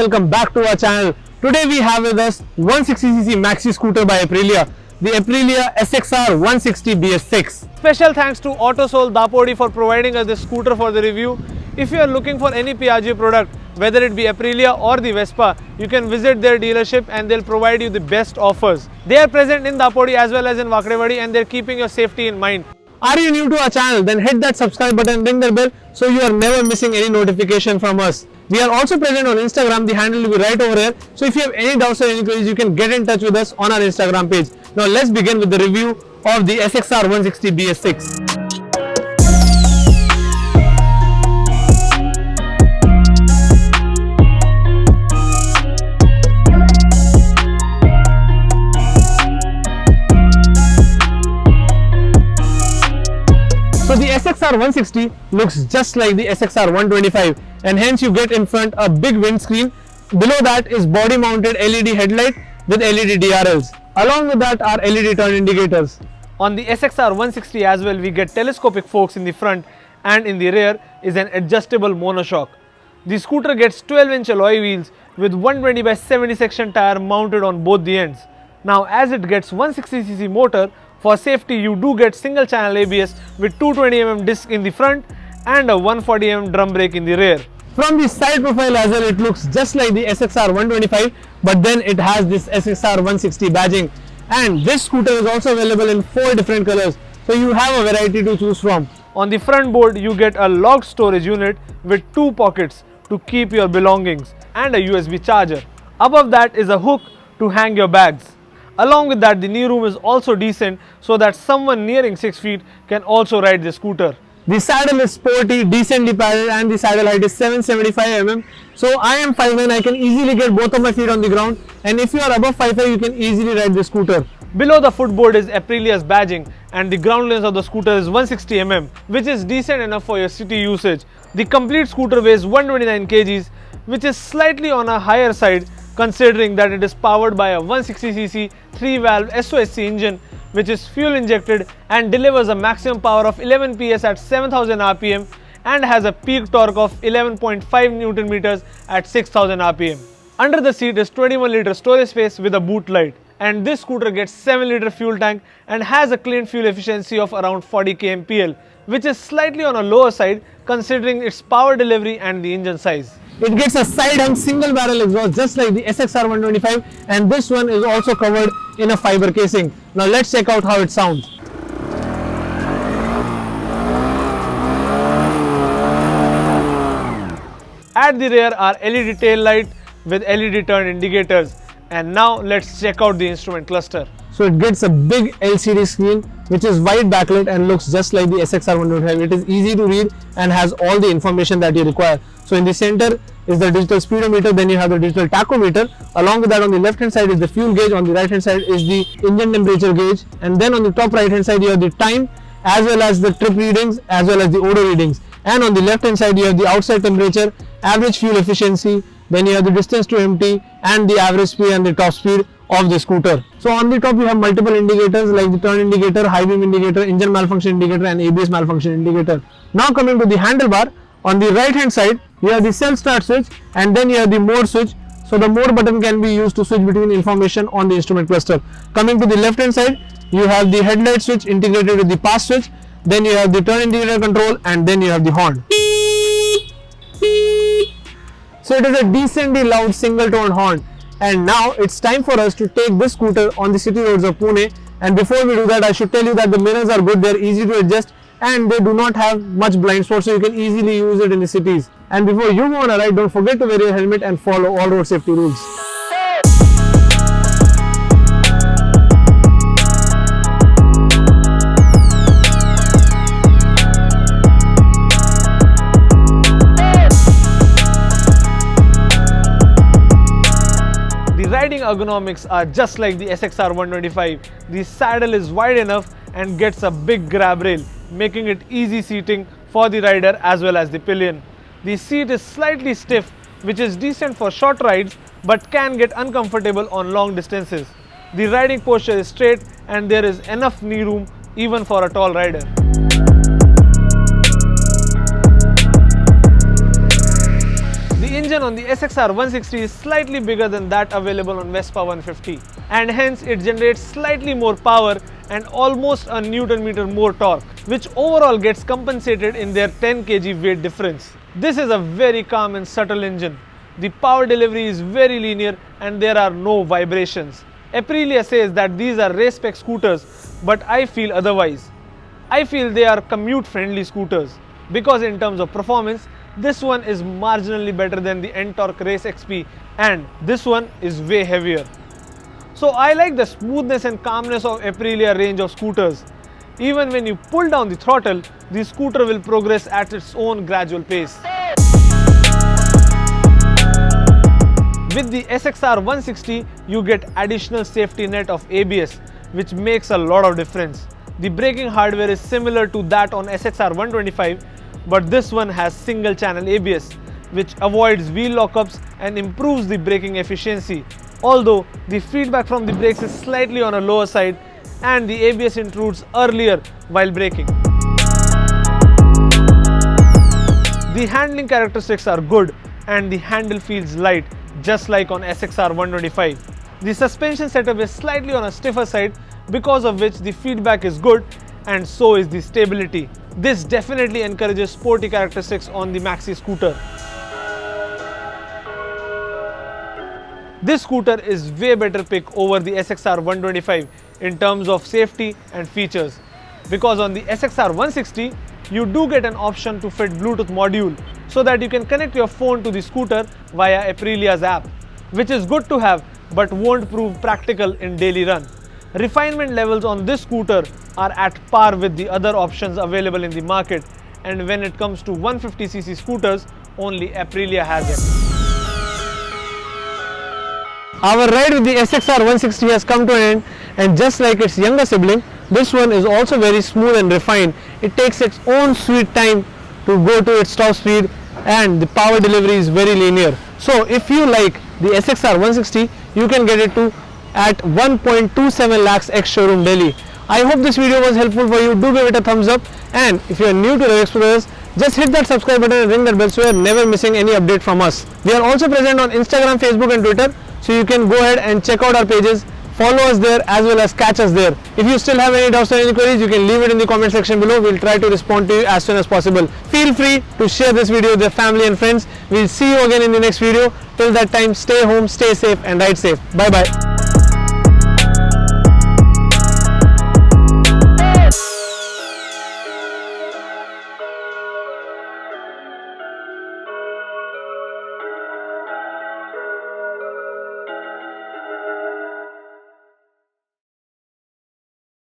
welcome back to our channel. Today we have with us 160cc maxi scooter by Aprilia, the Aprilia SXR 160 BS6. Special thanks to Autosol Dapodi for providing us this scooter for the review. If you are looking for any Piaggio product, whether it be Aprilia or the Vespa, you can visit their dealership and they'll provide you the best offers. They are present in Dapodi as well as in Vakhrewadi and they're keeping your safety in mind. Are you new to our channel? Then hit that subscribe button, ring the bell so you are never missing any notification from us. We are also present on Instagram. The handle will be right over here. So if you have any doubts or any queries, you can get in touch with us on our Instagram page. Now let's begin with the review of the SXR 160 BS6. So the SXR 160 looks just like the SXR 125 and hence you get in front a big windscreen. Below that is body mounted LED headlight with LED DRLs. Along with that are LED turn indicators. On the SXR 160 as well, we get telescopic forks in the front and in the rear is an adjustable monoshock. The scooter gets 12-inch alloy wheels with 120/70 section tire mounted on both the ends. Now as it gets 160cc motor, for safety you do get single channel ABS with 220mm disc in the front and a 140mm drum brake in the rear. From the side profile as well, it looks just like the SXR 125, but then it has this SXR 160 badging, and this scooter is also available in 4 different colors, so you have a variety to choose from. On the front board you get a locked storage unit with 2 pockets to keep your belongings and a USB charger. Above that is a hook to hang your bags. Along with that, the knee room is also decent so that someone nearing 6 feet can also ride the scooter. The saddle is sporty, decently padded, and the saddle height is 775mm. So I am 5'9", I can easily get both of my feet on the ground, and if you are above 5'5", you can easily ride the scooter. Below the footboard is Aprilia's badging and the ground clearance of the scooter is 160mm, which is decent enough for your city usage. The complete scooter weighs 129 kgs, which is slightly on a higher side considering that it is powered by a 160cc 3-valve SOHC engine, which is fuel injected and delivers a maximum power of 11 PS at 7000 RPM and has a peak torque of 11.5 Nm at 6000 RPM. Under the seat is 21-liter storage space with a boot light, and this scooter gets 7-liter fuel tank and has a clean fuel efficiency of around 40 kmpl, which is slightly on a lower side considering its power delivery and the engine size. It gets a side-hung single barrel exhaust just like the SXR 125, and this one is also covered in a fiber casing. Now let's check out how it sounds. At the rear are LED tail light with LED turn indicators, and now let's check out the instrument cluster. So it gets a big LCD screen which is white backlit and looks just like the SXR 125. It is easy to read and has all the information that you require. So in the center is the digital speedometer, then you have the digital tachometer. Along with that, on the left hand side is the fuel gauge, on the right hand side is the engine temperature gauge, and then on the top right hand side you have the time as well as the trip readings as well as the odor readings, and on the left hand side you have the outside temperature, average fuel efficiency, then you have the distance to empty and the average speed and the top speed of the scooter. So on the top you have multiple indicators like the turn indicator, high beam indicator, engine malfunction indicator and ABS malfunction indicator. Now coming to the handlebar, on the right hand side you have the self start switch and then you have the mode switch. So the mode button can be used to switch between information on the instrument cluster. Coming to the left hand side, you have the headlight switch integrated with the pass switch, then you have the turn indicator control, and then you have the horn. So it is a decently loud single tone horn. And now it's time for us to take this scooter on the city roads of Pune. And before we do that, I should tell you that the mirrors are good, they're easy to adjust, and they do not have much blind spot, so you can easily use it in the cities. And before you go on a ride, don't forget to wear your helmet and follow all road safety rules. Riding ergonomics are just like the SXR 125. The saddle is wide enough and gets a big grab rail, making it easy seating for the rider as well as the pillion. The seat is slightly stiff, which is decent for short rides but can get uncomfortable on long distances. The riding posture is straight and there is enough knee room even for a tall rider. engine on the SXR 160 is slightly bigger than that available on Vespa 150, and hence it generates slightly more power and almost a Newton meter more torque, which overall gets compensated in their 10 kg weight difference. This is a very calm and subtle engine. The power delivery is very linear and there are no vibrations. Aprilia says that these are race spec scooters, but I feel otherwise. I feel they are commute friendly scooters, because in terms of performance, this one is marginally better than the Ntorq Race XP, and this one is way heavier. So I like the smoothness and calmness of Aprilia range of scooters. Even when you pull down the throttle, the scooter will progress at its own gradual pace. With the SXR 160, you get additional safety net of ABS, which makes a lot of difference. The braking hardware is similar to that on SXR 125, but this one has single channel ABS, which avoids wheel lockups and improves the braking efficiency. Although the feedback from the brakes is slightly on a lower side and the ABS intrudes earlier while braking. The handling characteristics are good and the handle feels light, just like on SXR 125. The suspension setup is slightly on a stiffer side, because of which the feedback is good and so is the stability. This definitely encourages sporty characteristics on the maxi scooter. This scooter is way better pick over the SXR 125 in terms of safety and features, because on the SXR 160 you do get an option to fit Bluetooth module so that you can connect your phone to the scooter via Aprilia's app, which is good to have but won't prove practical in daily run. Refinement levels on this scooter are at par with the other options available in the market, and when it comes to 150cc scooters, only Aprilia has it. Our ride with the SXR 160 has come to an end, and just like its younger sibling, this one is also very smooth and refined. It takes its own sweet time to go to its top speed, and the power delivery is very linear. So if you like the SXR 160, you can get it to at 1.27 lakhs ex-showroom Delhi. I hope this video was helpful for you. Do give it a thumbs up, and if you are new to Rev Explorers, just hit that subscribe button and ring that bell so you are never missing any update from us. We are also present on Instagram, Facebook and Twitter, so you can go ahead and check out our pages, follow us there as well as catch us there. If you still have any doubts or any queries, you can leave it in the comment section below. We'll try to respond to you as soon as possible. Feel free to share this video with your family and friends. We'll see you again in the next video. Till that time, stay home, stay safe and ride safe. Bye bye.